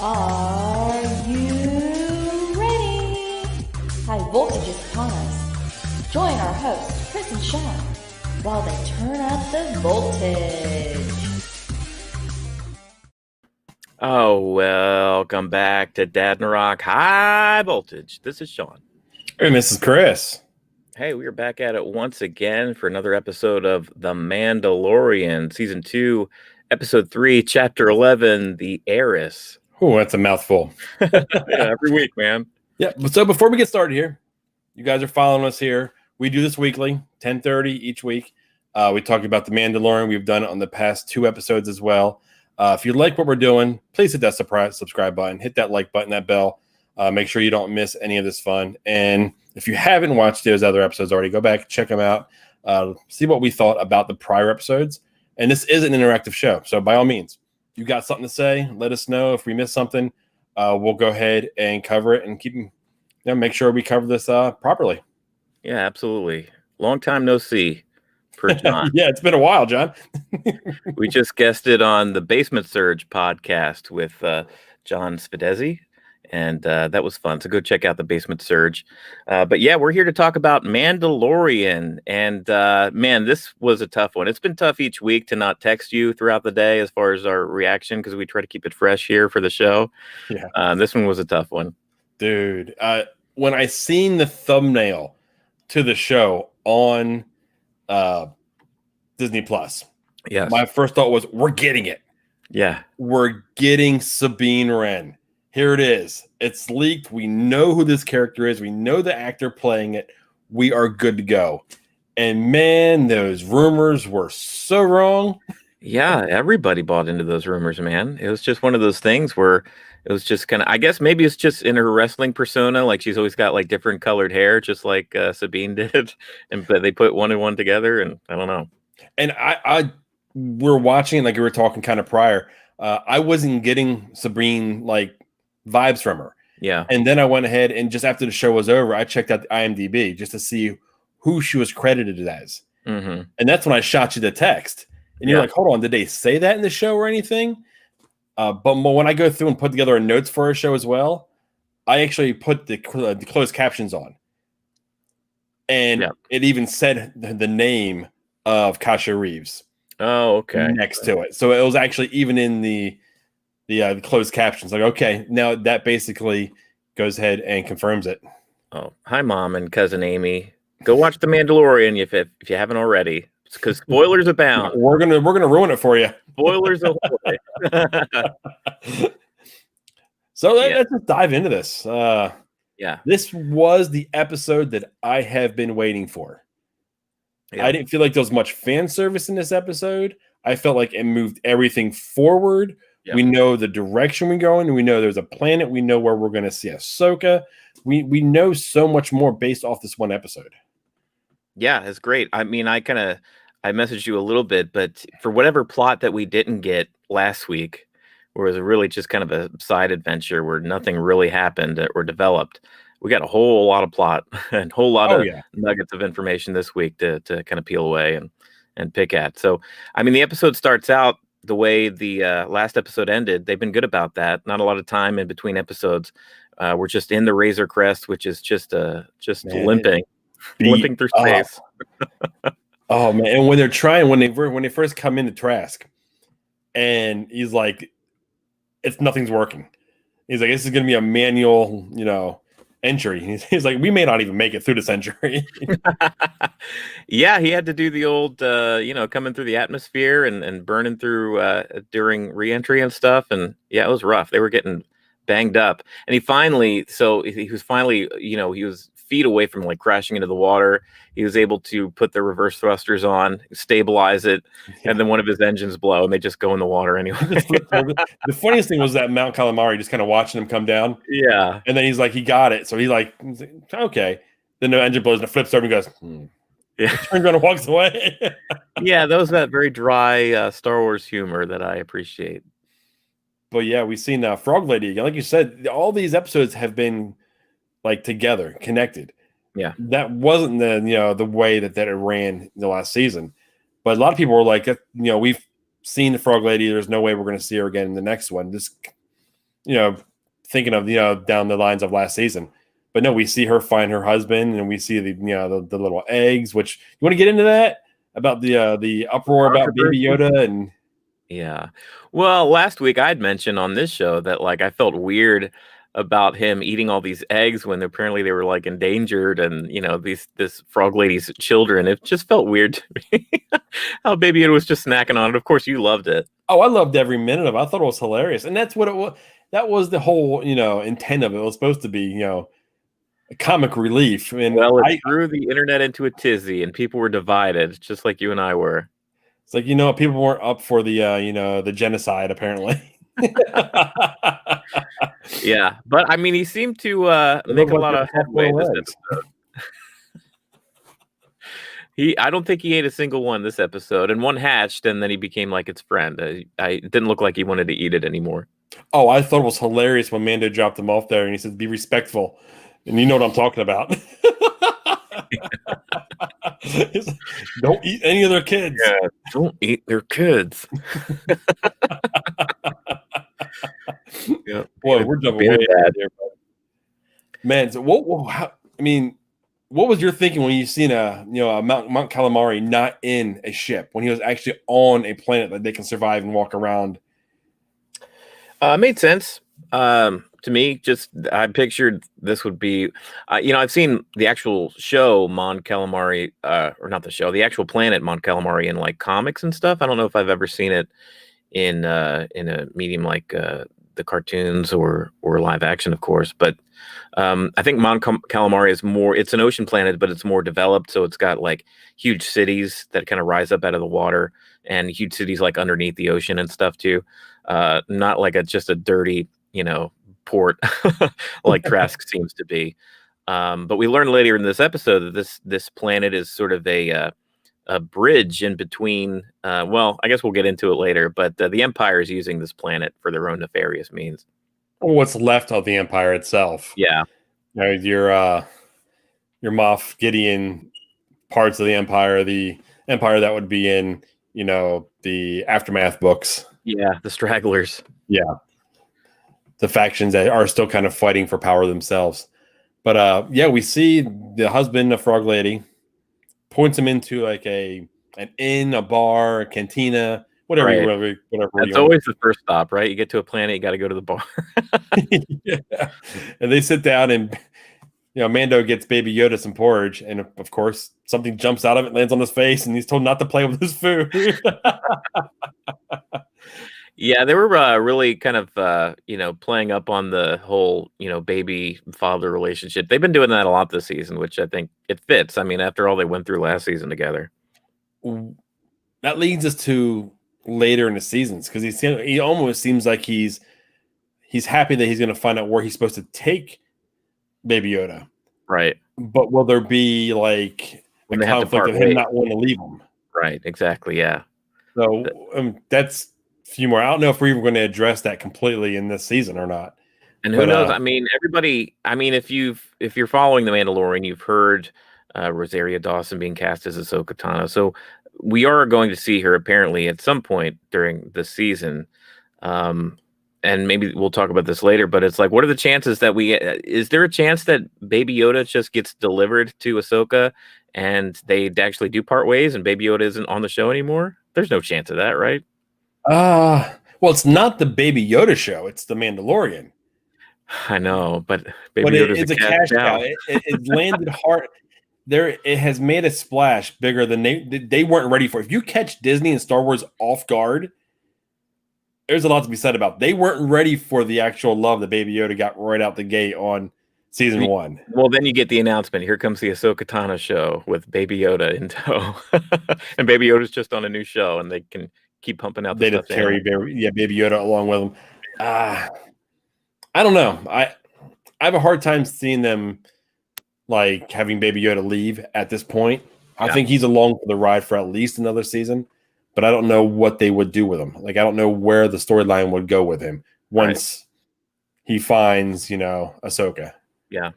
Are you ready? High voltage is upon us. Join our hosts, Chris and Sean, while they turn up the voltage. Oh, welcome back to Dadnarok High Voltage. This is Sean. And this is Chris. Hey, we are back at it once again for another episode of The Mandalorian, Season 2, Episode 3, Chapter 11, The Heiress. Oh, that's a mouthful. Yeah, every week, man. Yeah, so before we get started here, you guys are following us here. We do this weekly, 10:30 each week. We talk about The Mandalorian. We've done it on the past 2 episodes as well. If you like what we're doing, please hit that subscribe button, hit that like button, that bell. Make sure you don't miss any of this fun. And if you haven't watched those other episodes already, go back, check them out, see what we thought about the prior episodes. And this is an interactive show, so by all means, you got something to say, let us know. If we miss something, we'll go ahead and cover it and make sure we cover this properly. Yeah, absolutely. Long time no see for John. Yeah, it's been a while, John. We just guested on the Basement Surge podcast with John Svedezi, and that was fun. So go check out the Basement Surge. But yeah, we're here to talk about Mandalorian. And man, this was a tough one. It's been tough each week to not text you throughout the day as far as our reaction, because we try to keep it fresh here for the show. Yeah. This one was a tough one. Dude, when I seen the thumbnail to the show on Disney Plus, yes, my first thought was, we're getting it. Yeah. We're getting Sabine Wren. Here it is. It's leaked. We know who this character is. We know the actor playing it. We are good to go. And man, those rumors were so wrong. Yeah, everybody bought into those rumors, man. It was just one of those things where it was just kind of, I guess maybe it's just in her wrestling persona. Like she's always got like different colored hair, just like Sabine did. But they put one and one together, and I don't know. And we're watching, like we were talking kind of prior. I wasn't getting Sabine like vibes from her. Yeah. And then I went ahead and just after the show was over, I checked out the IMDb just to see who she was credited as. Mm-hmm. And that's when I shot you the text. And you're like, hold on, did they say that in the show or anything? But when I go through and put together notes for our show as well, I actually put the closed captions on. And it even said the name of Kasha Reeves. Oh, okay. Next to it. So it was actually even in the closed captions. Like, okay, now that basically goes ahead and confirms it. Oh, hi, Mom and Cousin Amy. Go watch The Mandalorian if you haven't already, because spoilers abound. We're gonna ruin it for you. Spoilers ahoy. So let's just dive into this. This was the episode that I have been waiting for. Yeah. I didn't feel like there was much fan service in this episode. I felt like it moved everything forward. Yep. We know the direction we're going. We know there's a planet. We know where we're going to see Ahsoka. We know so much more based off this one episode. Yeah, it's great. I mean, I messaged you a little bit, but for whatever plot that we didn't get last week, where it was really just kind of a side adventure where nothing really happened or developed, we got a whole lot of plot and a whole lot of nuggets of information this week to kind of peel away and pick at. So, I mean, the episode starts out the way the last episode ended. They've been good about that. Not a lot of time in between episodes. We're just in the Razor Crest, which is just limping through space. Oh man! And when they're trying, when they first come into Trask, and he's like, nothing's working. He's like, this is going to be a manual, entry. He's like, we may not even make it through this entry. Yeah, he had to do the old, coming through the atmosphere and burning through during reentry and stuff. And yeah, it was rough. They were getting banged up. And he was finally, he was feet away from like crashing into the water. He was able to put the reverse thrusters on, stabilize it, and then one of his engines blow, and they just go in the water anyway. The funniest thing was that Mount Calamari just kind of watching him come down. Yeah. And then he's like, he got it. So he's like, okay. Then the engine blows and it flips over and goes, Yeah. Turns around and walks away. Yeah, that was that very dry Star Wars humor that I appreciate. But yeah, we've seen Frog Lady again. Like you said, all these episodes have been like together, connected. Yeah, that wasn't the way that it ran in the last season. But a lot of people were like, we've seen the Frog Lady. There's no way we're going to see her again in the next one. thinking of down the lines of last season. But no, we see her find her husband, and we see the little eggs. Which you want to get into that about the uproar about Baby Yoda and. Yeah. Well, last week I'd mentioned on this show that like I felt weird about him eating all these eggs when apparently they were like endangered, and this frog lady's children. It just felt weird to me how Baby Yoda was just snacking on it. Of course, you loved it. Oh, I loved every minute of it. I thought it was hilarious, and that's what it was. That was the whole intent of it. It was supposed to be a comic relief. And it threw the internet into a tizzy, and people were divided, just like you and I were. It's like people weren't up for the the genocide apparently. Yeah, but I mean, he seemed to make a lot of headway this episode. I don't think he ate a single one this episode, and one hatched, and then he became like its friend. I didn't look like he wanted to eat it anymore. Oh, I thought it was hilarious when Mando dropped him off there, and he said, "Be respectful," and you know what I'm talking about. Don't eat any of their kids. Yeah, don't eat their kids. Yeah. Boy, we're jumping way ahead here. Man, so what was your thinking when you seen a Mount Calamari not in a ship, when he was actually on a planet that they can survive and walk around? Made sense. To me, just I pictured this would be, I've seen the actual show Mon Calamari, or not the show, the actual planet Mon Calamari in like comics and stuff. I don't know if I've ever seen it in a medium like the cartoons or live action, of course. But I think Mon Calamari is more. It's an ocean planet, but it's more developed. So it's got like huge cities that kind of rise up out of the water, and huge cities like underneath the ocean and stuff too. Not like just a dirty, port like Trask seems to be. But we learn later in this episode that this planet is sort of a bridge in between. Well, I guess we'll get into it later, but the Empire is using this planet for their own nefarious means. What's left of the Empire itself? Yeah, your Moff Gideon parts of the Empire that would be in the Aftermath books. Yeah, the stragglers. Yeah. The factions that are still kind of fighting for power themselves. But we see the husband, a frog lady, points him into like an inn, a bar, a cantina, whatever. Right. That's always the first stop, right? You get to a planet, you got to go to the bar. Yeah. And they sit down, and Mando gets Baby Yoda some porridge, and of course something jumps out of it, lands on his face, and he's told not to play with his food. Yeah, they were really kind of, playing up on the whole, baby-father relationship. They've been doing that a lot this season, which I think it fits. I mean, after all they went through last season together. That leads us to later in the seasons, because he almost seems like he's happy that he's going to find out where he's supposed to take Baby Yoda. Right. But will there be like a conflict of him not wanting to leave him? Right, exactly, yeah. So that's few more. I don't know if we're even going to address that completely in this season or not. And who knows? I mean, everybody. I mean, if you're following The Mandalorian, you've heard Rosario Dawson being cast as Ahsoka Tano. So we are going to see her apparently at some point during the season. And maybe we'll talk about this later. But it's like, what are the chances that is there a chance that Baby Yoda just gets delivered to Ahsoka and they actually do part ways and Baby Yoda isn't on the show anymore? There's no chance of that, right? Well, it's not the Baby Yoda show. It's the Mandalorian. I know, but Baby Yoda's it's a cash cow. It landed hard. It has made a splash bigger than they weren't ready for. If you catch Disney and Star Wars off guard, there's a lot to be said about. They weren't ready for the actual love that Baby Yoda got right out the gate on season 1. Well, then you get the announcement. Here comes the Ahsoka Tano show with Baby Yoda in tow, and Baby Yoda's just on a new show, and they can keep pumping out. They just carry Baby Yoda along with them. I don't know. I have a hard time seeing them like having Baby Yoda leave at this point. Yeah. I think he's along for the ride for at least another season, but I don't know what they would do with him. Like, I don't know where the storyline would go with him once he finds, Ahsoka. Yeah.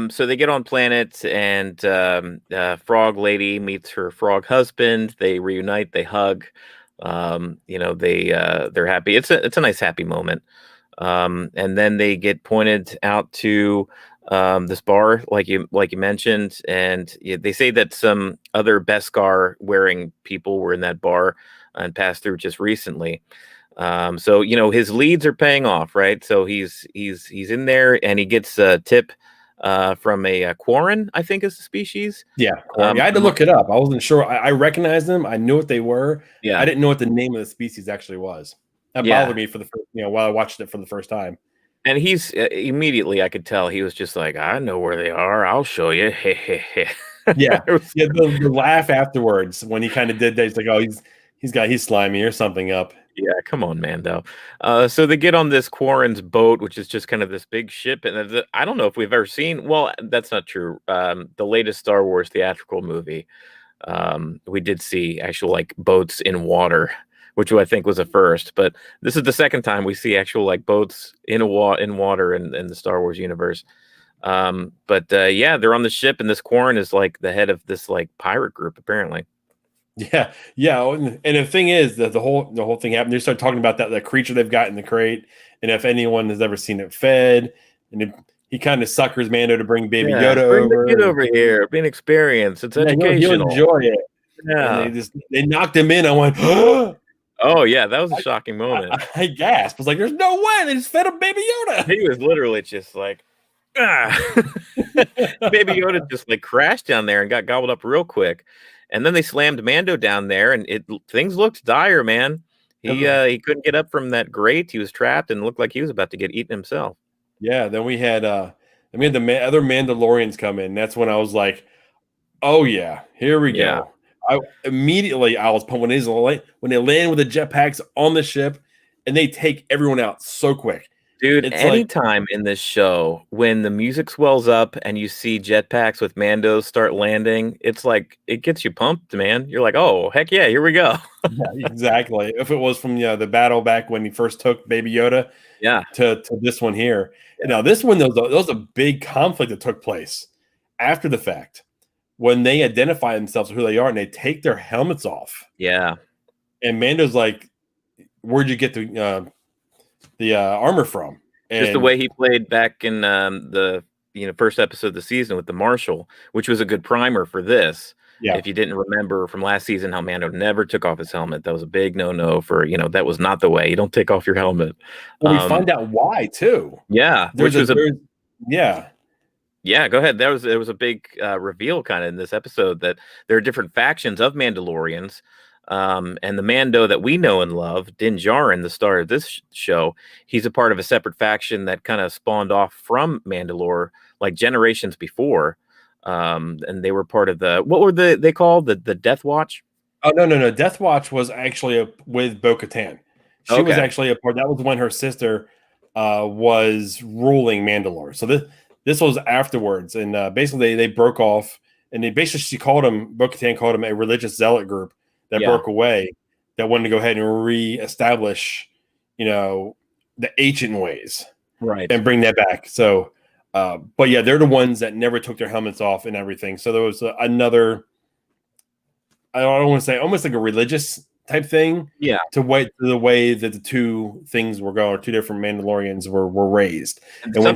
So they get on planet, and Frog Lady meets her frog husband. They reunite. They hug. They're happy. It's a nice happy moment. And then they get pointed out to this bar, like you mentioned, and they say that some other Beskar wearing people were in that bar and passed through just recently. So his leads are paying off, right? So he's in there, and he gets a tip from a Quarren, I think is the species. Yeah, I had to look it up. I wasn't sure. I recognized them. I knew what they were. Yeah, I didn't know what the name of the species actually was. That bothered me for the first, while I watched it for the first time. And he's immediately, I could tell he was just like, I know where they are. I'll show you. Yeah, the laugh afterwards when he kind of did that. He's like, oh, he's slimy or something up. Yeah, come on, Mando. So they get on this Quarren's boat, which is just kind of this big ship, and I don't know if we've ever seen. Well, that's not true. The latest Star Wars theatrical movie, we did see actual like boats in water, which I think was a first. But this is the second time we see actual like boats in water in the Star Wars universe. But they're on the ship, and this Quarren is like the head of this like pirate group, apparently. Yeah. And the thing is that the whole thing happened. They start talking about that creature they've got in the crate, and if anyone has ever seen it fed, and he kind of suckers Mando to bring Baby Yoda over. Get over here, be an experience. It's educational. He'll enjoy it. Yeah. And they knocked him in. I went, oh yeah, that was a shocking moment. I gasped. I was like, "There's no way they just fed him Baby Yoda." He was literally just like, Baby Yoda just like crashed down there and got gobbled up real quick. And then they slammed Mando down there, and things looked dire, man. He couldn't get up from that grate. He was trapped and looked like he was about to get eaten himself. Yeah. Then we had the other Mandalorians come in. That's when I was like, "Oh yeah, here we go." I was pumped when they land with the jetpacks on the ship, and they take everyone out so quick. Dude, anytime in this show when the music swells up and you see jetpacks with Mandos start landing, it's like it gets you pumped, man. You're like, oh, heck yeah, here we go. Yeah, exactly. If it was from the battle back when he first took Baby Yoda, to this one here. Yeah. Now, this one, there was a big conflict that took place after the fact when they identify themselves who they are and they take their helmets off. Yeah. And Mando's like, where'd you get the armor from? And just the way he played back in the first episode of the season with the Marshal, which was a good primer for this. Yeah. If you didn't remember from last season how Mando never took off his helmet, that was a big no for that was not the way. You don't take off your helmet. Well, we find out why too. Yeah, Go ahead. There was a big reveal kind of in this episode that there are different factions of Mandalorians. And the Mando that we know and love, Din Djarin, the star of this show, he's a part of a separate faction that kind of spawned off from Mandalore like generations before. And they were part of what were they called? The Death Watch? Oh, no. Death Watch was actually with Bo-Katan. She was actually a part. That was when her sister was ruling Mandalore. So this was afterwards. And basically they broke off, and Bo-Katan called him a religious zealot group that broke away, that wanted to go ahead and reestablish, the ancient ways, right, and bring that back. So, but yeah, they're the ones that never took their helmets off and everything. So there was another, I don't want to say, almost like a religious type thing, to the way that the two things were going, or two different Mandalorians were raised, and when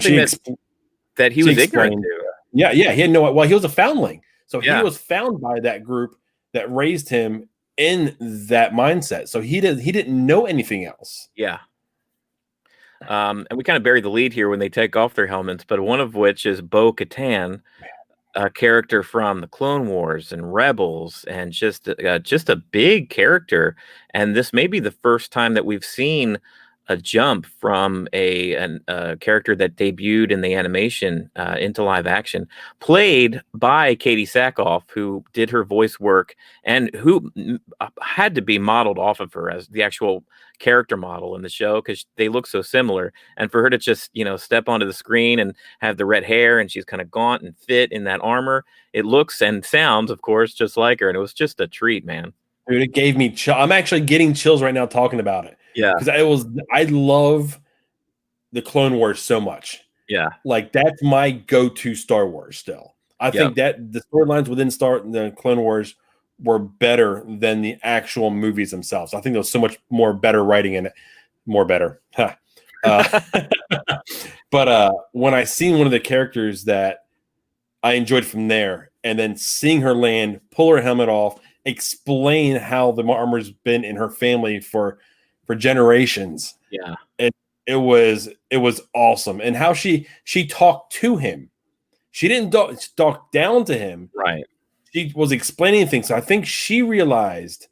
that he was ignorant to. Yeah, he had no. Well, he was a foundling, so he was found by that group that raised him in that mindset. So he didn't know anything else. Yeah. And we kind of bury the lead here when they take off their helmets, but one of which is Bo-Katan, a character from the Clone Wars and Rebels, and just a big character. And this may be the first time that we've seen a jump from a character that debuted in the animation into live action, played by Katie Sackhoff, who did her voice work and who had to be modeled off of her as the actual character model in the show, because they look so similar. And for her to just step onto the screen and have the red hair, and she's kind of gaunt and fit in that armor, it looks and sounds, of course, just like her. And it was just a treat, man. Dude, it gave me I'm actually getting chills right now talking about it. Yeah, because I love the Clone Wars so much. Yeah, like that's my go-to Star Wars still. I think that the storylines within the Clone Wars were better than the actual movies themselves. I think there was so much more better writing in it. More better. Huh. Uh, but when I seen one of the characters that I enjoyed from there, and then seeing her land, pull her helmet off, explain how the armor's been in her family for generations. Yeah. It was awesome, and how she talked to him. She didn't talk down to him. Right. She was explaining things. So I think she realized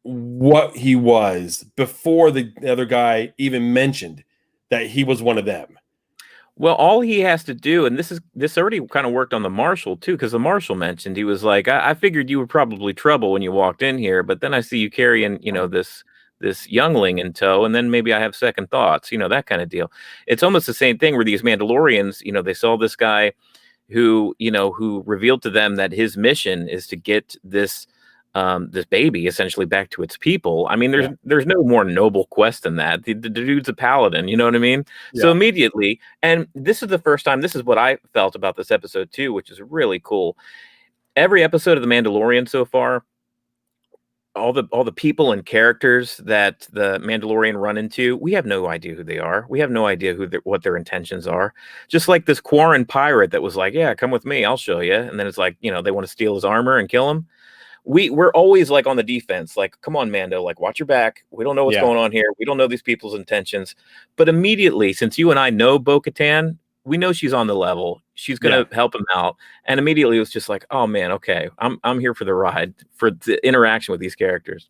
what he was before the other guy even mentioned that he was one of them. Well, all he has to do, and this already kind of worked on the marshal too, because the marshal mentioned, he was like, I figured you were probably trouble when you walked in here, but then I see you carrying, this youngling in tow, and then maybe I have second thoughts, that kind of deal. It's almost the same thing where these Mandalorians, they saw this guy who revealed to them that his mission is to get this baby essentially back to its people. I mean, there's no more noble quest than that. The dude's a paladin, you know what I mean? Yeah. So immediately, and this is the first time, this is what I felt about this episode too, which is really cool. Every episode of The Mandalorian so far, all the people and characters that the Mandalorian run into, we have no idea who they are. We have no idea what their intentions are. Just like this Quarren pirate that was like, yeah, come with me, I'll show you. And then it's like, they want to steal his armor and kill him. We're always like on the defense, like, come on, Mando, like, watch your back. We don't know what's going on here. We don't know these people's intentions. But immediately, since you and I know Bo-Katan, we know she's on the level. She's going to help him out. And immediately it was just like, oh man, okay, I'm here for the ride, for the interaction with these characters.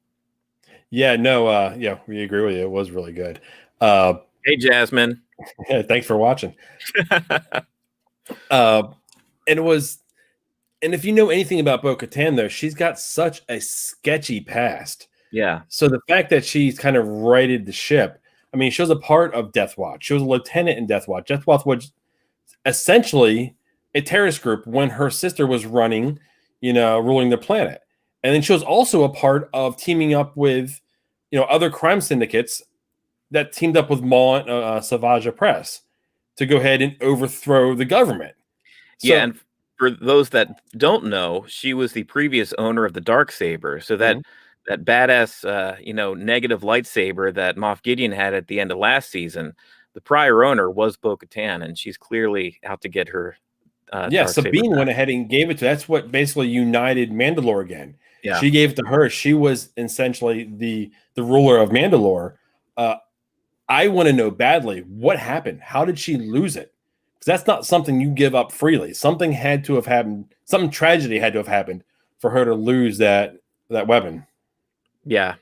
Yeah, no, we agree with you. It was really good. Hey, Jasmine. Yeah, thanks for watching. And if you know anything about Bo-Katan, though, she's got such a sketchy past. Yeah. So the fact that she's kind of righted the ship, I mean, she was a part of Death Watch. She was a lieutenant in Death Watch. Death Watch was essentially a terrorist group when her sister was running, ruling the planet. And then she was also a part of teaming up with, other crime syndicates that teamed up with Maul and Savage Press to go ahead and overthrow the government. So, and for those that don't know, she was the previous owner of the Darksaber. So that badass, negative lightsaber that Moff Gideon had at the end of last season, the prior owner was Bo-Katan, and she's clearly out to get her. Sabine went ahead and gave it to. That's what basically united Mandalore again. Yeah, she gave it to her. She was essentially the ruler of Mandalore. I want to know badly what happened. How did she lose it? That's not something you give up freely. Something had to have happened. Some tragedy had to have happened for her to lose that weapon. Yeah.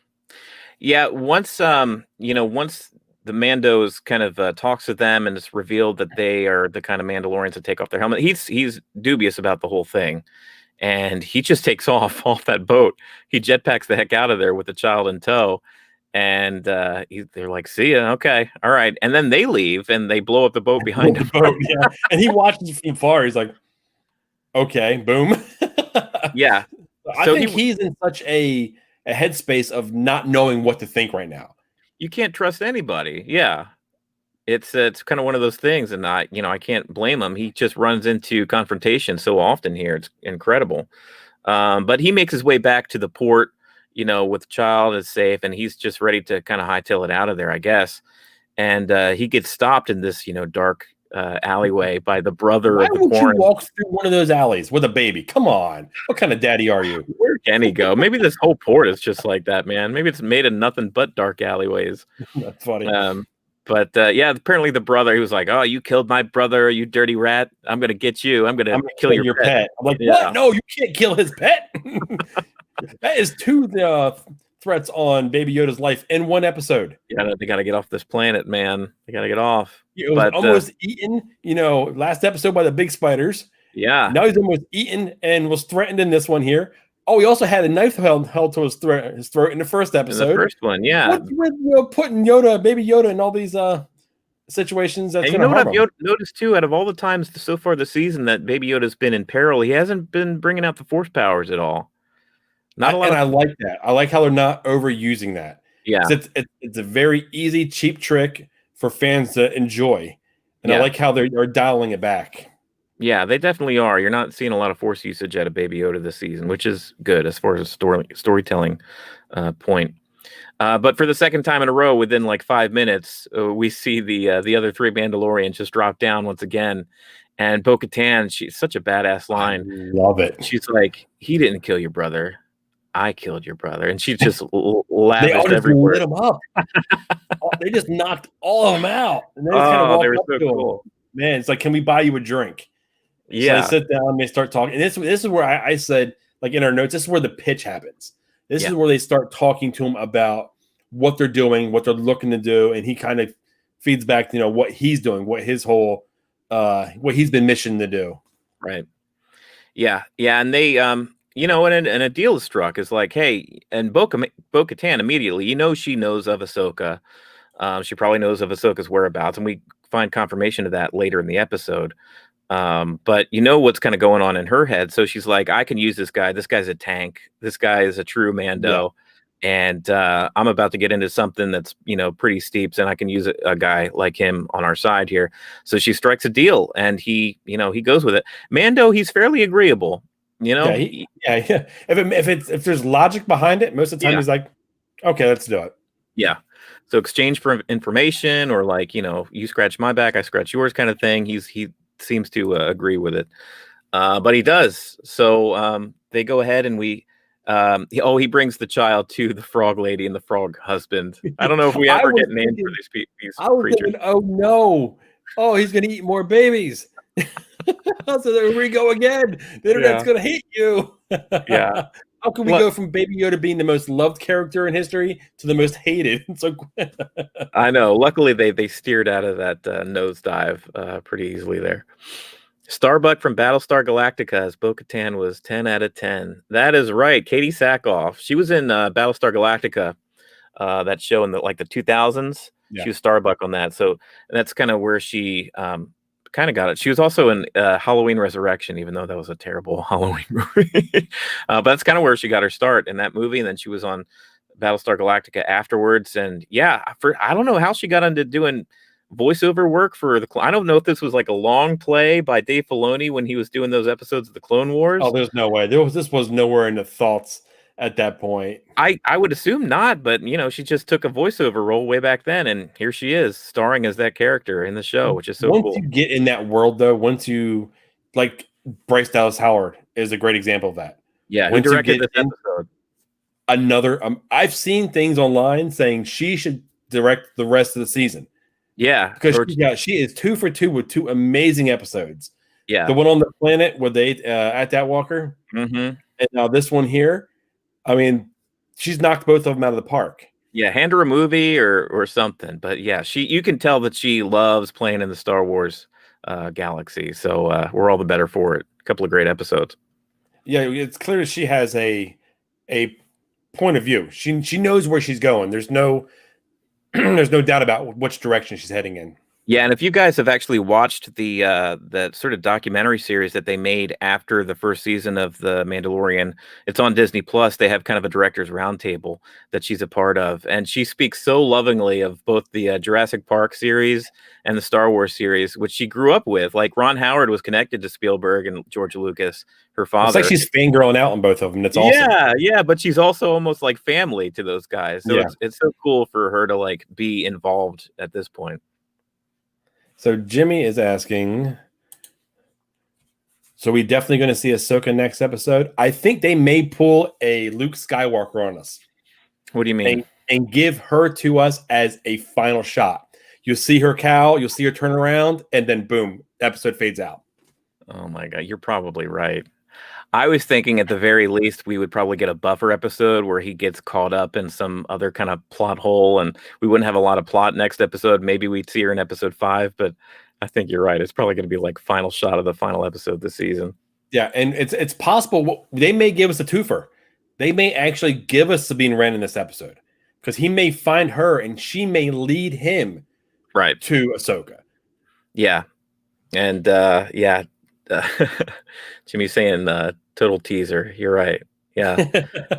Once once the Mandos kind of talks to them, and it's revealed that they are the kind of Mandalorians that take off their helmet. He's dubious about the whole thing, and he just takes off that boat. He jetpacks the heck out of there with the child in tow. And they're like, see ya, okay, all right. And then they leave and they blow up the boat behind him. Yeah. And he watches from far. He's like, okay, boom. Yeah. I think he's in such a headspace of not knowing what to think right now. You can't trust anybody. Yeah. It's kind of one of those things, and I can't blame him. He just runs into confrontation so often here. It's incredible. But he makes his way back to the port, with the child is safe, and he's just ready to kind of hightail it out of there, I guess. And he gets stopped in this, dark alleyway by the brother of the Quarren. Why would you walk through one of those alleys with a baby? Come on. What kind of daddy are you? Where can he go? Maybe this whole port is just like that, man. Maybe it's made of nothing but dark alleyways. That's funny. But apparently the brother, he was like, oh, you killed my brother, you dirty rat. I'm going to get you. I'm going to kill your pet. I'm like, what? No, you can't kill his pet. That is two threats on Baby Yoda's life in one episode. Yeah, they got to get off this planet, man. They got to get off. It was almost eaten, last episode by the big spiders. Yeah. Now he's almost eaten and was threatened in this one here. Oh, he also had a knife held to his throat in the first episode. In the first one, yeah. What's with putting Baby Yoda in all these situations? That's and you know what I've noticed too? Out of all the times so far this season that Baby Yoda's been in peril, he hasn't been bringing out the Force powers at all. Not a lot. And I like that. I like how they're not overusing that. Yeah, it's a very easy, cheap trick for fans to enjoy, and I like how they're dialing it back. Yeah, they definitely are. You're not seeing a lot of Force usage out of Baby Yoda this season, which is good as far as a storytelling point. But for the second time in a row, within like 5 minutes, we see the other three Mandalorians just drop down once again. And Bo-Katan, she's such a badass line. Love it. She's like, "He didn't kill your brother. I killed your brother." And she just They all lavished just everywhere. lit him up. They just knocked all of them out. And they just kind of Oh, walked they were up so to cool. him. Man, it's like, can we buy you a drink? Yeah. So they sit down and they start talking. And this is where I said, like in our notes, this is where the pitch happens. This is where they start talking to him about what they're doing, what they're looking to do. And he kind of feeds back, what he's doing, what his whole, what he's been missioned to do. Right. Yeah. Yeah. And they, and a deal is struck. Is like, hey, and Bo-Katan immediately, she knows of Ahsoka. She probably knows of Ahsoka's whereabouts, and we find confirmation of that later in the episode. But what's kind of going on in her head. So she's like, I can use this guy. This guy's a tank. This guy is a true Mando. And I'm about to get into something that's, pretty steep. And I can use a guy like him on our side here. So she strikes a deal, and he goes with it. Mando, he's fairly agreeable. Yeah. If there's logic behind it, most of the time he's like, okay, let's do it. Yeah. So exchange for information, or like, you scratch my back, I scratch yours kind of thing. He seems to agree with it. But he does. So they go ahead and he brings the child to the frog lady and the frog husband. I don't know if we ever get named for these creatures. Thinking, oh no. Oh, he's going to eat more babies. So there we go again. The internet's going to hate you. Yeah. How can we go from Baby Yoda being the most loved character in history to the most hated? So I know. Luckily, they steered out of that nosedive pretty easily there. Starbuck from Battlestar Galactica as Bo-Katan was 10 out of 10. That is right. Katie Sackhoff. She was in Battlestar Galactica, that show in the 2000s. Yeah. She was Starbuck on that. So that's kind of where she kind of got it. She was also in Halloween Resurrection, even though that was a terrible Halloween movie. But that's kind of where she got her start in that movie. And then she was on Battlestar Galactica afterwards. And I don't know how she got into doing voiceover work for I don't know if this was like a long play by Dave Filoni when he was doing those episodes of the Clone Wars. Oh, there's no way. This was nowhere in the thoughts at that point. I would assume not, but she just took a voiceover role way back then, and here she is starring as that character in the show, which is so cool. Once you get in that world, though, once you Bryce Dallas Howard is a great example of that. Yeah, who directed this episode? I've seen things online saying she should direct the rest of the season. Yeah, because she is 2 for 2 with 2 amazing episodes. Yeah, the one on the planet where they at that Walker, and now this one here. I mean, she's knocked both of them out of the park. Yeah, hand her a movie or something. But yeah, you can tell that she loves playing in the Star Wars galaxy. So we're all the better for it. A couple of great episodes. Yeah, it's clear that she has a point of view. She knows where she's going. There's no doubt about which direction she's heading in. Yeah, and if you guys have actually watched the sort of documentary series that they made after the first season of The Mandalorian, it's on Disney Plus. They have kind of a director's roundtable that she's a part of, and she speaks so lovingly of both the Jurassic Park series and the Star Wars series, which she grew up with. Like Ron Howard was connected to Spielberg and George Lucas, her father. It's like she's fangirling out on both of them. That's awesome. Yeah, but she's also almost like family to those guys. So it's so cool for her to be involved at this point. So Jimmy is asking, so we definitely going to see Ahsoka next episode? I think they may pull a Luke Skywalker on us. What do you mean? And give her to us as a final shot. You'll see her cowl, you'll see her turn around, and then boom, the episode fades out. Oh my God, you're probably right. I was thinking at the very least we would probably get a buffer episode where he gets caught up in some other kind of plot hole, and we wouldn't have a lot of plot next episode. Maybe we'd see her in episode 5, but I think you're right. It's probably going to be final shot of the final episode this season. Yeah, and it's possible they may give us a twofer. They may actually give us Sabine Wren in this episode because he may find her and she may lead him right to Ahsoka. Yeah, and Jimmy's saying total teaser. You're right. Yeah.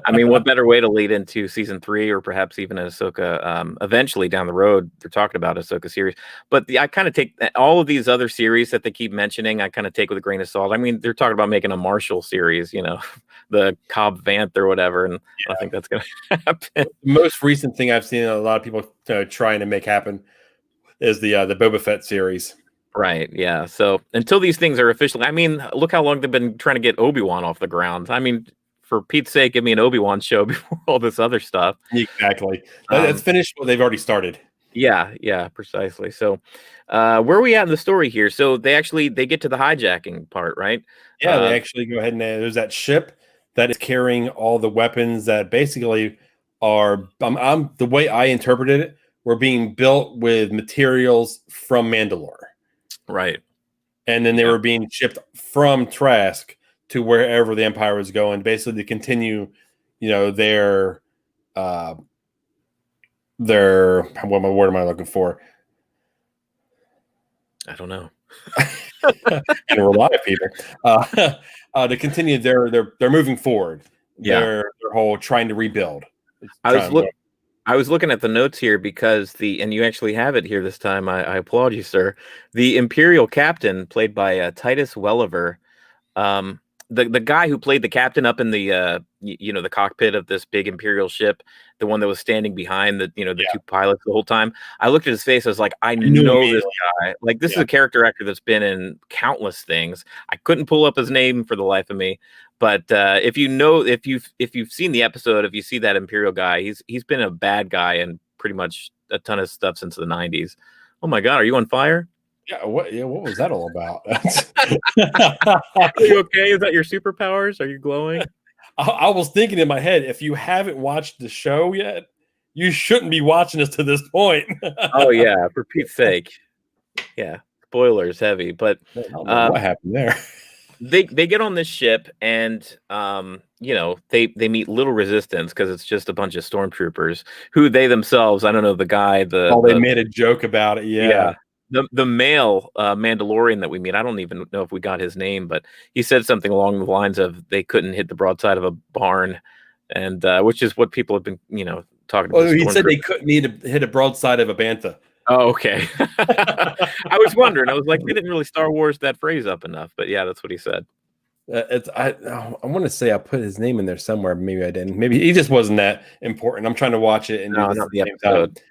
I mean, what better way to lead into season 3 or perhaps even an Ahsoka eventually down the road? They're talking about Ahsoka series. But I kind of take all of these other series that they keep mentioning, I kind of take with a grain of salt. I mean, they're talking about making a Marshall series, the Cobb Vanth or whatever. And I don't think that's going to happen. The most recent thing I've seen a lot of people trying to make happen is the Boba Fett series. Right. Yeah. So until these things are officially, I mean, look how long they've been trying to get Obi-Wan off the ground. I mean, for Pete's sake, give me an Obi-Wan show before all this other stuff. Exactly. That's finished what they've already started. Yeah, precisely. So where are we at in the story here? So they get to the hijacking part, right? Yeah, they actually go ahead and there's that ship that is carrying all the weapons that basically are, the way I interpreted it, were being built with materials from Mandalore. Right. And then they were being shipped from Trask to wherever the Empire was going, basically to continue, their what word am I looking for? I don't know. And a lot of people to continue they're moving forward. Yeah. Their whole trying to rebuild. I was looking at the notes here because and you actually have it here this time. I applaud you, sir. The Imperial captain, played by Titus Welliver, the guy who played the captain up in the the cockpit of this big Imperial ship, the one that was standing behind the two pilots the whole time. I looked at his face. I was like, I know this guy. Like, this is a character actor that's been in countless things. I couldn't pull up his name for the life of me. But if you've seen the episode, if you see that Imperial guy, he's been a bad guy in pretty much a ton of stuff since the 90s. Oh my God, are you on fire? Yeah, what was that all about? Are you okay? Is that your superpowers? Are you glowing? I was thinking in my head, if you haven't watched the show yet, you shouldn't be watching us to this point. Oh yeah, for Pete's sake. Yeah, spoilers heavy, but I don't know what happened there. They get on this ship and they meet little resistance because it's just a bunch of stormtroopers who they themselves, I don't know, the guy they made a joke about it. Yeah. The male Mandalorian that we meet, I don't even know if we got his name, but he said something along the lines of they couldn't hit the broadside of a barn, and which is what people have been talking about. Oh, he said they couldn't hit a broadside of a bantha. Oh, okay. I was wondering. I was like, they didn't really Star Wars that phrase up enough, but yeah, that's what he said. I want to say I put his name in there somewhere. Maybe I didn't. Maybe he just wasn't that important. I'm trying to watch it and not the episode.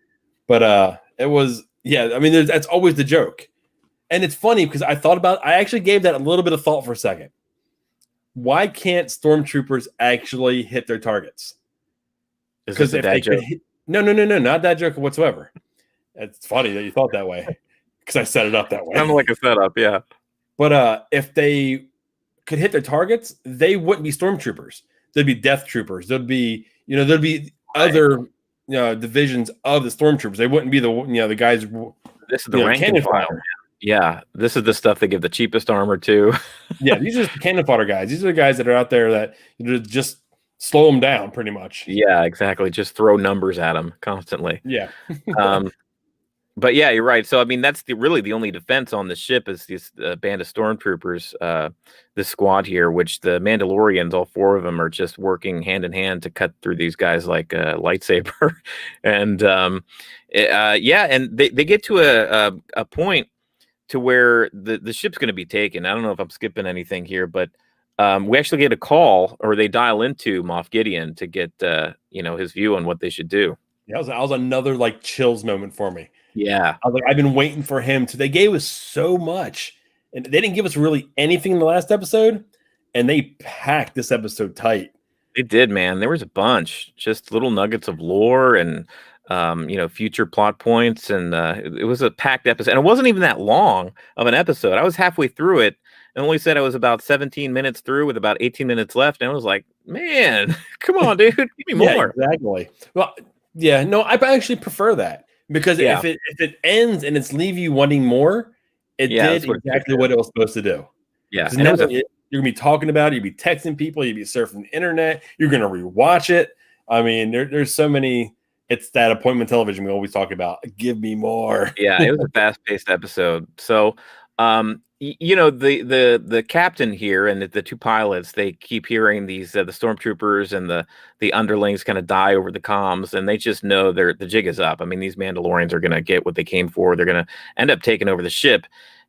But it was. Yeah, I mean, that's always the joke. And it's funny because I actually gave that a little bit of thought for a second. Why can't stormtroopers actually hit their targets? Because if they joke? No, not that joke whatsoever. It's funny that you thought that way because I set it up that way. Kind of like a setup, yeah. But if they could hit their targets, they wouldn't be stormtroopers. They'd be death troopers. There'd be other divisions of the stormtroopers. They wouldn't be the guys. This is the cannon fodder. Yeah, this is the stuff they give the cheapest armor to. Yeah, these are the cannon fodder guys. These are the guys that are out there that just slow them down, pretty much. Yeah, exactly. Just throw numbers at them constantly. Yeah. But yeah, you're right. So I mean, that's really the only defense on the ship is this band of stormtroopers, this squad here, which the Mandalorians, all 4 of them, are just working hand in hand to cut through these guys like a lightsaber. And and they get to a point to where the ship's going to be taken. I don't know if I'm skipping anything here, but we actually get a call, or they dial into Moff Gideon to get his view on what they should do. Yeah, that was another chills moment for me. Yeah. I was like, I've been waiting for him to. They gave us so much, and they didn't give us really anything in the last episode, and they packed this episode tight. They did, man. There was a bunch, just little nuggets of lore and future plot points, and it was a packed episode. And it wasn't even that long of an episode. I was halfway through it and only said I was about 17 minutes through with about 18 minutes left, and I was like, man, come on, dude, give me more. Yeah, exactly. Well, yeah, no, I actually prefer that. Because if it ends and it's leave you wanting more, it did exactly what it was supposed to do. Yeah, now you're gonna be talking about it, you'll be texting people, you'll be surfing the internet, you're gonna rewatch it. I mean, there's so many. It's that appointment television we always talk about. Give me more. Yeah, it was a fast-paced episode. So, You know, the captain here and the two pilots, they keep hearing these the stormtroopers and the underlings kind of die over the comms, and they just know the jig is up. I mean, these Mandalorians are going to get what they came for. They're going to end up taking over the ship.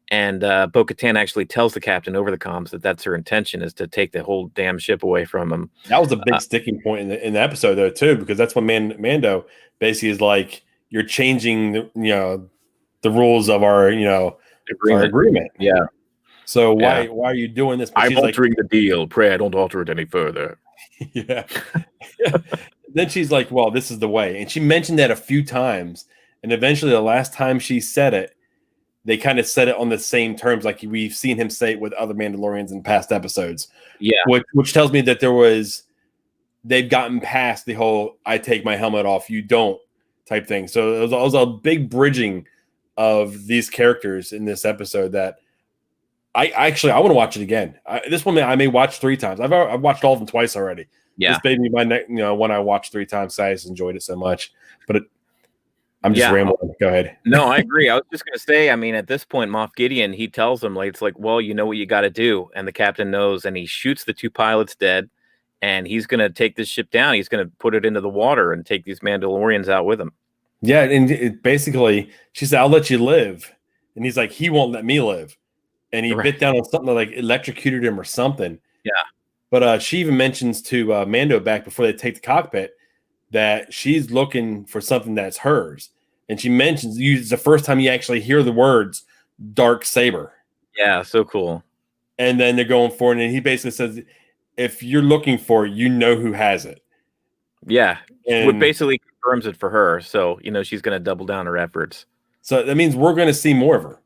And Bo-Katan actually tells the captain over the comms that that's her intention, is to take the whole damn ship away from him. That was a big sticking point in the episode, though, too, because that's when Mando basically is like, "You're changing the rules of our agreement." Yeah. So why are you doing this? But I'm altering the deal. Pray I don't alter it any further. Yeah. Then she's like, "Well, this is the way," and she mentioned that a few times, and eventually, the last time she said it, they kind of said it on the same terms, like we've seen him say it with other Mandalorians in past episodes. Yeah. Which tells me that they've gotten past the whole "I take my helmet off, you don't" type thing. So it was a big bridging of these characters in this episode that I want to watch it again. This one I may watch 3 times. I've watched all of them twice already. Yeah. This made me one I watched 3 times. I just enjoyed it so much. But I'm just rambling. Go ahead. No, I agree. I was just going to say, I mean, at this point, Moff Gideon, he tells them, like, it's like, well, you know what you got to do. And the captain knows, and he shoots the 2 pilots dead, and he's going to take this ship down. He's going to put it into the water and take these Mandalorians out with him. Yeah, and basically, she said, "I'll let you live." And he's like, "He won't let me live." And he bit down on something that, like, electrocuted him or something. Yeah. But she even mentions to Mando back before they take the cockpit that she's looking for something that's hers. And she mentions it's the first time you actually hear the words "dark saber." Yeah, so cool. And then they're going for it, and he basically says, "If you're looking for it, you know who has it." Yeah, and what basically confirms it for her. So she's going to double down her efforts. So that means we're going to see more of her.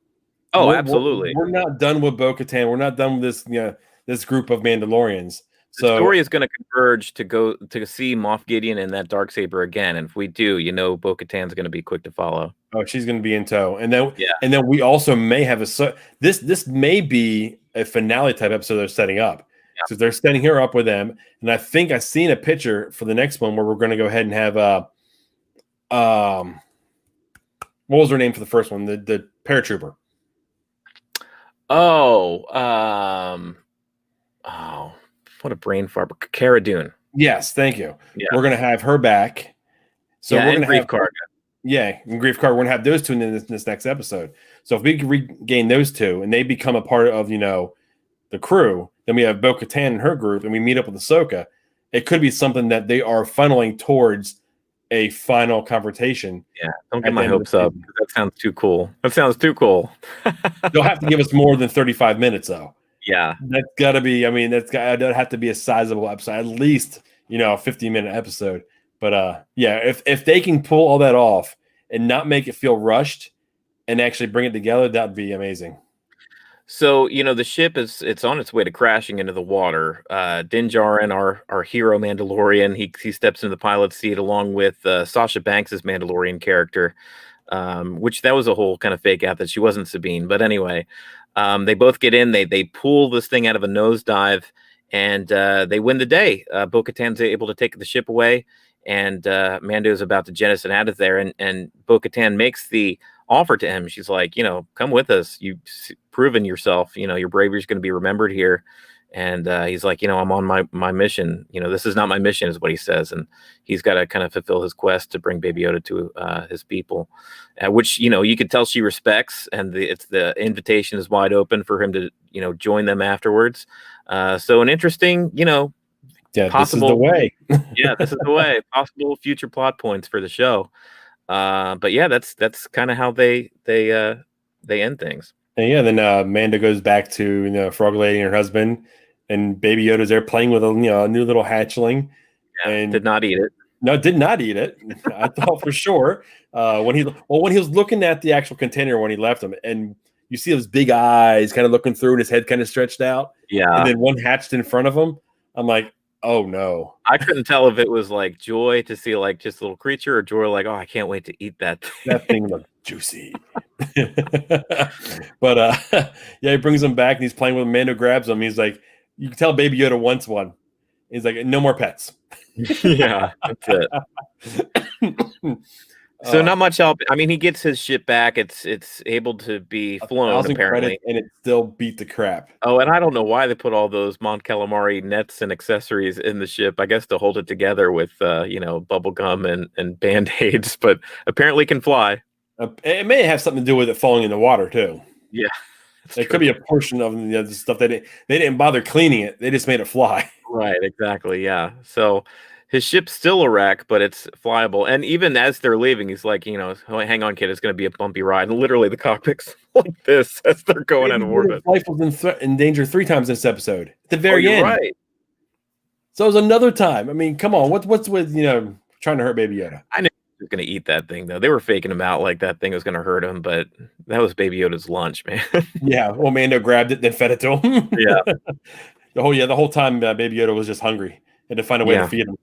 Oh, absolutely. We're not done with Bo-Katan. We're not done with this group of Mandalorians. So the story is going to converge to go to see Moff Gideon and that Darksaber again. And if we do, Bo-Katan's going to be quick to follow. Oh, she's going to be in tow. And then we also may have this may be a finale type episode they're setting up. Yeah. So they're setting her up with them. And I think I've seen a picture for the next one where we're going to go ahead and have what was her name for the first one? The paratrooper. What a brain fart. Cara Dune. Yes, thank you. Yeah. We're going to have her back. So we're going to have Karga. Yeah, and Grief Karga. We're going to have those 2 in this next episode. So if we can regain those 2 and they become a part of, the crew, then we have Bo-Katan and her group and we meet up with Ahsoka. It could be something that they are funneling towards a final confrontation. Yeah, don't get my hopes up. That sounds too cool. They'll have to give us more than 35 minutes, though. Yeah, that's got to be. I mean, that'd have to be a sizable episode, at least a 50-minute episode. But if they can pull all that off and not make it feel rushed and actually bring it together, that'd be amazing. So the ship it's on its way to crashing into the water. Din Djarin, our hero Mandalorian, he steps into the pilot's seat along with Sasha Banks's Mandalorian character, which that was a whole kind of fake out that she wasn't Sabine. But anyway, they both get in. They pull this thing out of a nosedive, and they win the day. Bo-Katan's able to take the ship away, and Mando's about to jettison out of there, and Bo-Katan makes the offer to him. She's like, come with us. You've proven yourself. Your bravery is going to be remembered here. And he's like, I'm on my mission. This is not my mission, is what he says. And he's got to kind of fulfill his quest to bring Baby Yoda to his people, which, you could tell she respects. And the invitation is wide open for him to, join them afterwards. So an interesting, possible, this is the way. Yeah, this is the way. Possible future plot points for the show. But yeah, that's kind of how they end things. And then Mando goes back to Frog Lady and her husband, and Baby Yoda's there playing with a new little hatchling. Yeah, and did not eat it. No, did not eat it. I thought for sure when he was looking at the actual container when he left him, and you see those big eyes kind of looking through, and his head kind of stretched out. Yeah, and then one hatched in front of him. I'm like, oh no! I couldn't tell if it was like joy to see like just a little creature, or joy like, oh, I can't wait to eat that thing. That thing looked juicy. But he brings him back and he's playing with him. Mando grabs him. He's like, you can tell Baby Yoda wants one. He's like, no more pets. Yeah, that's it. So not much help. I mean, he gets his ship back. It's able to be flown 1,000 apparently, credits, and it still beat the crap. Oh, and I don't know why they put all those Mon Calamari nets and accessories in the ship. I guess to hold it together with bubble gum and band-aids, but apparently can fly. It may have something to do with it falling in the water too. Yeah, it could be a portion of the stuff they didn't bother cleaning it. They just made it fly. Right, exactly. Yeah. So his ship's still a wreck, but it's flyable. And even as they're leaving, he's like, hang on, kid, it's going to be a bumpy ride. And literally, the cockpit's like this as they're going out of orbit. Life was in danger 3 times in this episode. At the very end. Right. So it was another time. I mean, come on. What's with trying to hurt Baby Yoda? I knew he was going to eat that thing, though. They were faking him out like that thing was going to hurt him, but that was Baby Yoda's lunch, man. Yeah. Well, Mando grabbed it, then fed it to him. Yeah. The whole time Baby Yoda was just hungry. Had to find a way to feed him.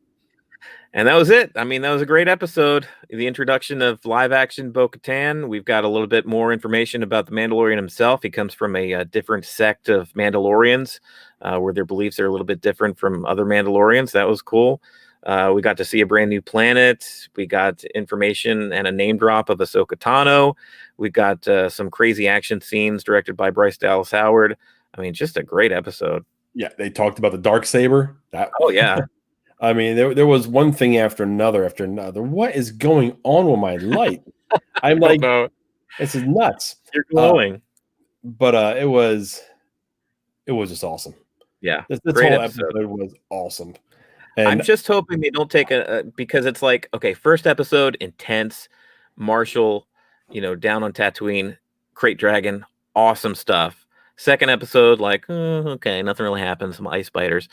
And that was it. I mean, that was a great episode. The introduction of live-action Bo-Katan. We've got a little bit more information about the Mandalorian himself. He comes from a different sect of Mandalorians, where their beliefs are a little bit different from other Mandalorians. That was cool. We got to see a brand new planet. We got information and a name drop of Ahsoka Tano. We got some crazy action scenes directed by Bryce Dallas Howard. I mean, just a great episode. Yeah, they talked about the Darksaber. Oh, yeah. I mean, there was one thing after another. What is going on with my light? I'm like, this is nuts. You're glowing. But it was just awesome. Yeah. This whole episode was awesome. And I'm just hoping they don't take because it's like, okay, first episode, intense, martial, down on Tatooine, Crate Dragon, awesome stuff. Second episode, like, okay, nothing really happens, some ice biters.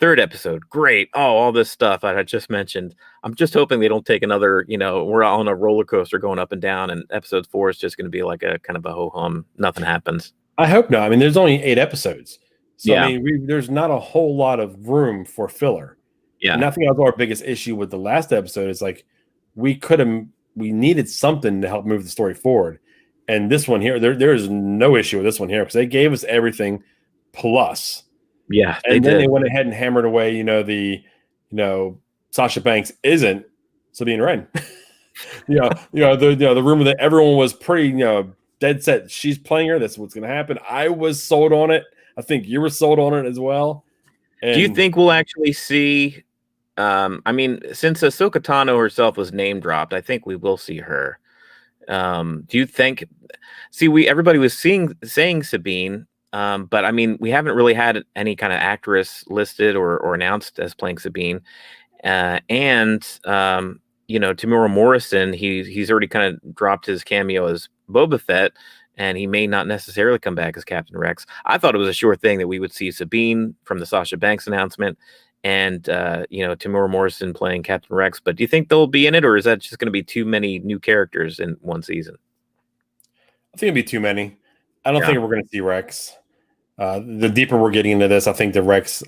Third episode, great. Oh, all this stuff I just mentioned. I'm just hoping they don't take another, we're on a roller coaster going up and down, and episode 4 is just going to be like a kind of a ho-hum. Nothing happens. I hope not. I mean, there's only 8 episodes. So, yeah. I mean, there's not a whole lot of room for filler. Yeah. And I think that was our biggest issue with the last episode is like, we needed something to help move the story forward. And this one here, there is no issue with this one here because they gave us everything plus. Yeah, and then they went ahead and hammered away. Sasha Banks isn't Sabine Wren. The rumor that everyone was pretty dead set she's playing her. That's what's going to happen. I was sold on it. I think you were sold on it as well. And do you think we'll actually see? I mean, since Ahsoka Tano herself was name dropped, I think we will see her. Do you think? See, everybody was saying Sabine. But I mean, we haven't really had any kind of actress listed or announced as playing Sabine. Tamura Morrison, he's already kind of dropped his cameo as Boba Fett, and he may not necessarily come back as Captain Rex. I thought it was a sure thing that we would see Sabine from the Sasha Banks announcement and, Tamura Morrison playing Captain Rex. But do you think they'll be in it, or is that just going to be too many new characters in one season? I think it'd be too many. I don't think we're going to see Rex. The deeper we're getting into this, I think the Rex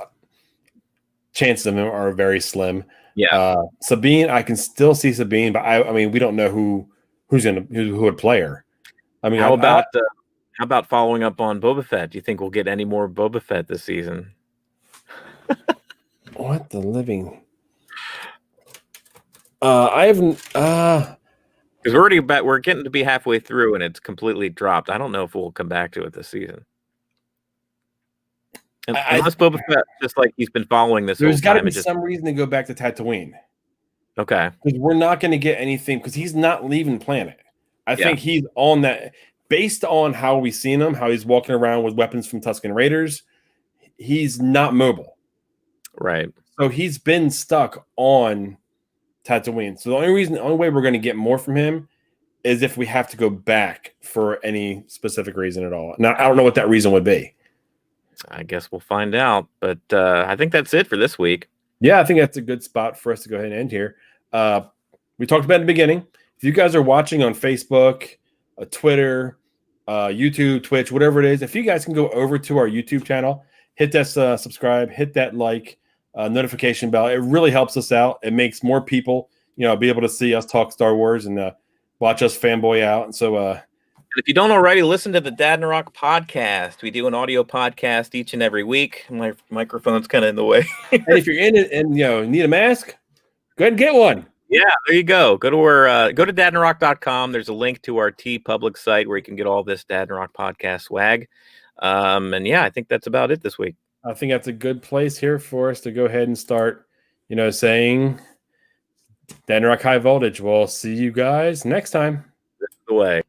chances of them are very slim. Yeah. Sabine, I can still see Sabine, but I mean, we don't know who would play her. I mean, how about following up on Boba Fett? Do you think we'll get any more Boba Fett this season? What the living? I haven't. Because we're getting to be halfway through and it's completely dropped. I don't know if we'll come back to it this season. Unless Boba Fett, just like he's been following this. There's got to be some reason to go back to Tatooine. Okay. Because we're not going to get anything because he's not leaving planet. I think he's on that based on how we've seen him, how he's walking around with weapons from Tusken Raiders. He's not mobile. Right. So he's been stuck on Tatooine. So the only way we're going to get more from him is if we have to go back for any specific reason at all. Now, I don't know what that reason would be. I guess we'll find out. But I think that's it for this week. Yeah, I think that's a good spot for us to go ahead and end here. We talked about in the beginning. If you guys are watching on Facebook, Twitter, YouTube, Twitch, whatever it is, if you guys can go over to our YouTube channel, hit that subscribe, hit that like, notification bell. It really helps us out. It makes more people, be able to see us talk Star Wars and watch us fanboy out. And so, and if you don't already, listen to the Dadnarok podcast. We do an audio podcast each and every week. My microphone's kind of in the way. And if you're in it and need a mask, go ahead and get one. Yeah, there you go. Go to Dadnarok.com. There's a link to our T Public site where you can get all this Dadnarok podcast swag. And yeah, I think that's about it this week. I think that's a good place here for us to go ahead and start, saying Dadnarok High Voltage. We'll see you guys next time. This is the way.